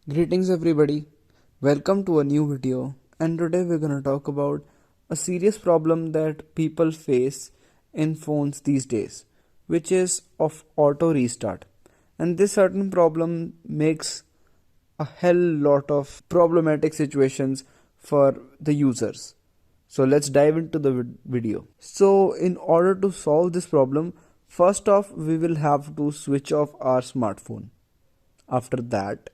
Greetings everybody, welcome to a new video, and today we're going to talk about a serious problem that people face in phones these days, which is of auto restart. And this certain problem makes a hell lot of problematic situations for the users. So let's dive into the video. So in order to solve this problem, first off we will have to switch off our smartphone. After that,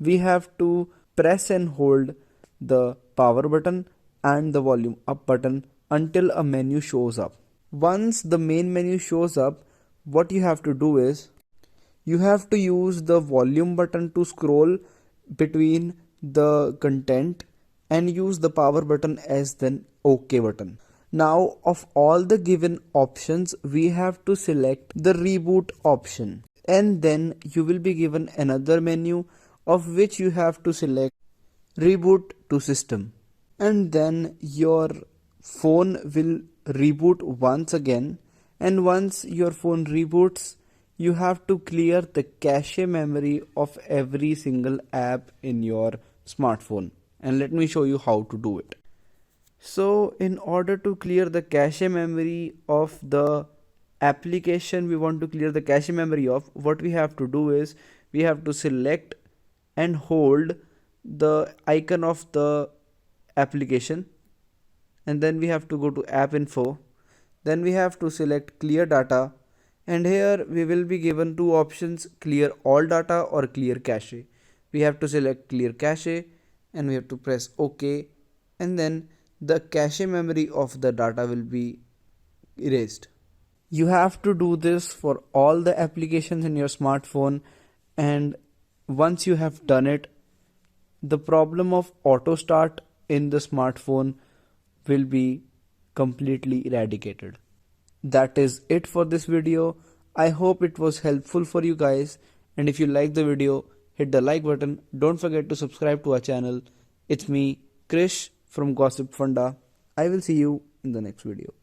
we have to press and hold the power button and the volume up button until a menu shows up. Once the main menu shows up, what you have to do is you have to use the volume button to scroll between the content and use the power button as the OK button. Now, of all the given options, we have to select the reboot option, and then you will be given another menu of which you have to select reboot to system, and then your phone will reboot once again. And once your phone reboots, you have to clear the cache memory of every single app in your smartphone, and let me show you how to do it. So in order to clear the cache memory of the application we want to clear the cache memory of, what we have to do is we have to select and hold the icon of the application, and then we have to go to app info. Then we have to select clear data, and here we will be given two options: clear all data or clear cache. We have to select clear cache and we have to press OK, and then the cache memory of the data will be erased. You have to do this for all the applications in your smartphone, and once you have done it, the problem of auto start in the smartphone will be completely eradicated. That is it for this video. I hope it was helpful for you guys, and if you like the video, hit the like button. Don't forget to subscribe to our channel. It's me, Krish from Gossipfunda. I will see you in the next video.